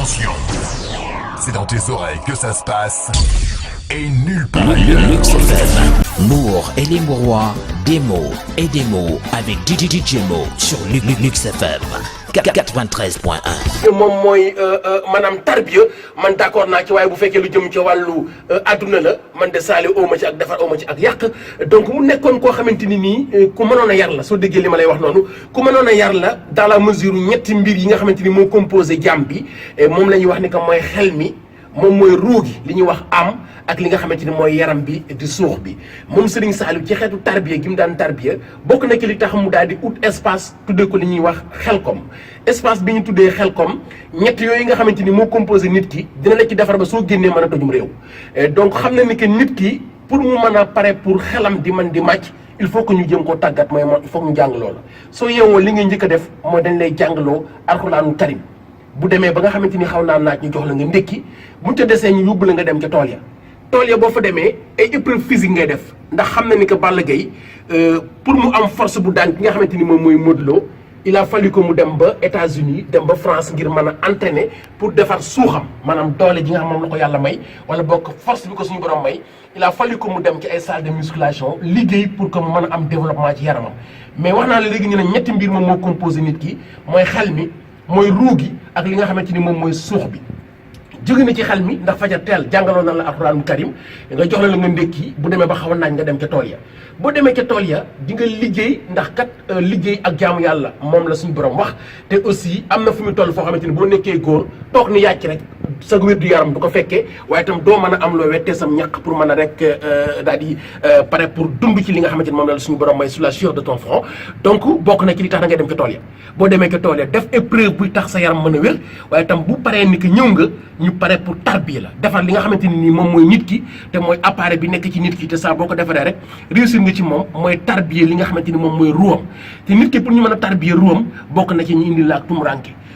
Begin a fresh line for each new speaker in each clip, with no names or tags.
Attention, c'est dans tes oreilles que ça se passe et nulle part ailleurs.
Luxe FM, Moore et les Mourois, des mots et des mots avec DJ Mo sur Luxe FM 93.1.
moom mooy maanaam tarbiya man d'accord naa ci waaye bu fekkee lu jëm ci wàllu adduna la man de saali ooma ci ak defar ooma ci ak yàq donc mu nekkoon koo xamante ni nii ku mënoon a yar la soo déggee li ma lay wax noonu ku mënoon a yar la dans la mesure ñetti mbir yi nga xamante ni moo composé jàmm bi moom la ñuy wax ni que mooy xel mi moom mooy ruu gi li ñuy wax am ak li nga xamante ni mooy yaram bi di suux bi moom Serigne Saliou ci xeetu tarbiya gi mu daan tarbiya bokk na ci li tax mu daal di ut espace tuddee ko li ñuy wax xelkom espace bi ñu tuddee xelkom ñett yooyu nga xamante ni moo composé nit ki dina la ci defar ba soo génnee mën a tojum réew donc xam na ni que nit ki pour mu mën a pare pour xelam di mën di màcc il faut que ñu jëm koo tàggat mooy il faut que ñu jàngaloo la soo yeewoo li ngay njëkk a def mooy dañ lay jàngaloo alxuraanu karim bu demee ba nga xamante ni xaw naa naaj ñu jox la nga ndékki buñ ca desee ñu yóbbu la nga dem ca tool ya boo fa demee ay épreuve physique ngay def ndax xam na ni que Balla Gaye pour mu am force bu daan ki nga xamante ni moom mooy Modou Lo il a fallu que mu dem ba États-Unis dem ba France ngir mën a entraîner pour defar suuxam maanaam doole ji nga xam moom la ko yàlla may wala bokk force bi ko suñu borom may il a fallu que mu dem ci ay salle de musculation liggéey pour que mu mën a am développement ci yaramam mais wax naa la léegi ñu ne ñetti mbir moom moo composé nit ki mooy xel mi mooy ruu gi ak li nga xamante ni moom mooy suux bi jóge na ci xel mi ndax fajar teel jàngaloon na la alxuraanul karim nga jox la nga ndékki bu demee ba xaw a naaj nga dem ca tool ya boo demee ca tool ya di nga liggéey ndax kat liggéey ak jaamu yàlla moom la suñu borom wax te aussi am na fu mu toll foo xamante ni boo nekkee góor toog ni yàcc rek sa wér du yaram du ko fekkee waaye itam doo mën a am loo wettee sam ñaq pour mën a rek daal di pare pour dund ci li nga xamante ni moom la suñu borom may sur la sueur de ton front donc bokk na ci li tax da ngay dem ca tool ya boo demee ca tool ya def épreuve buy tax sa yaram mën a wér waaye itam bu paree ni que ñëw nga ñu pare pour tarbiya la defar li nga xamante ni nii moom mooy nit ki te mooy appareil bi nekk ci nit ki te saa boo ko defaree rek réussir nga ci moom mooy tarbiya li nga xamante ni moom mooy ruwam te nit ki pour ñu mën a tarbiya ruwam bokk na ci ñu indi la ak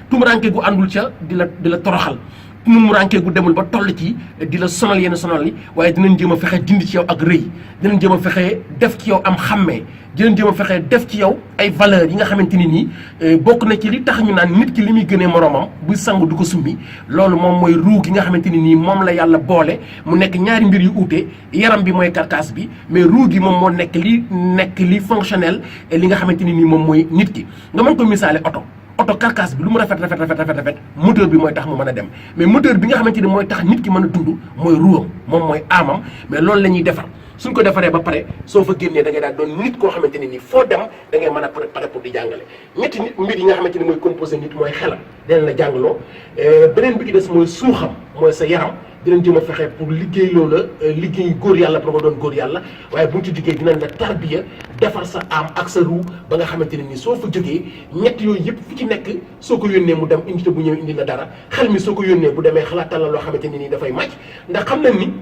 tumuranke gu àndul ca di la toroxal tumuranke gu demul ba toll ci di la sonal yenn sonal yi waaye dinañ jéem a fexe dindi ci yow ak rëy dinañ jéem a fexe def ci yow am xàmmee dinañ jéem a fexe def ci yow ay valeurs yi nga xamante ni nii bokk na ci li tax ñu naan nit ki li muy gënee moroomam buy sangu du ko summi loolu moom mooy ruu gi nga xamante ni nii moom la yàlla boole mu nekk ñaari mbir yu uute yaram bi mooy carcasse bi mais ruu gi moom moo nekk li fonctionnel li nga xamante ni nii moom mooy nit ki nga mën ko misaale oto carcasse bi lu mu rafet moteur bi mooy tax mu mën a dem mais moteur bi nga xamante ni mooy tax nit ki mën a dund mooy ruwam moom mooy amam mais loolu la ñuy defar suñ ko defaree ba pare soo fa génnee da ngay daal doon nit koo xamante ni nii foo dem da ngay mën a pare pour di jàngale ñetti nit mbir yi nga xamante ni mooy composé nit mooy xelam dinañ la jàngaloo beneen bi ci des mooy suuxam mooy sa yaram dinañ jëm a fexe pour liggéey loola liggéey góor yàlla pour nga doon góor yàlla waaye buñ ci jógee dinañ la tarbiya defar sa am ak sa ruu ba nga xamante ne nii soo fa jógee ñett yooyu yëpp fu ci nekk soo ko yónnee mu dem indi te bu ñëw indi la dara xel mi soo ko yónnee bu demee xalaatal la loo xamante ne nii dafay màcc ndax xam nañ ni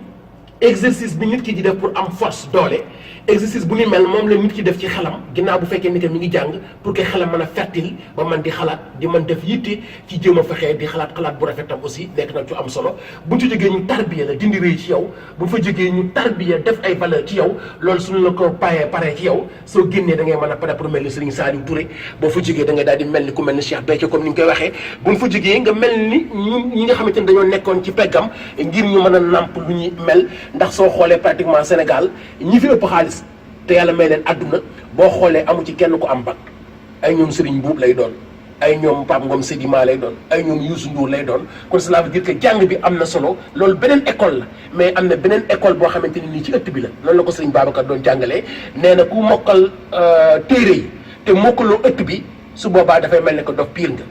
exercice bi nit ki di def pour am force doole exercice bu ni mel moom la nit ki def ci xelam ginnaaw bu fekkee ni que mi ngi jàng pour que xelam mën a fertile ba man di xalaat di mën def yitte ci jéem a fexee di xalaat bu rafetam aussi nekk na ci am solo buñ ci jógee ñu tarbiya la dindi rëy ci yow buñ fa jógee ñu tarbiya def ay valeur ci yow loolu suñu la ko paree ci yow soo génnee da ngay mën a pare pour mel ni Serigne Saliou Touré boo fa jógee da ngay daal di mel ni ku mel ni Cheikh Béthio comme ni ñu koy waxee buñ fa jógee nga mel ni ñi nga xamante ni dañoo nekkoon ci peggam ngir ñu mën a nàmp lu ñuy mel ndax soo xoolee pratiquement Sénégal ñi fi ëpp xaalis te yàlla may leen àdduna boo xoolee amu ci kenn ku am bac ay ñoom Serigne Mbuub lay doon ay ñoom Pape Ngom Sedima lay doon ay ñoom Youssou Ndour lay doon kon cela veut dire que jàng bi am na solo loolu beneen école la mais am na beneen école boo xamante ni nii ci ëtt bi la noonu la ko Serigne Babacar doon jàngalee nee na ku mokkal téere yi te mokkaloo ëtt bi su boobaa dafay mel ne que dof pire nga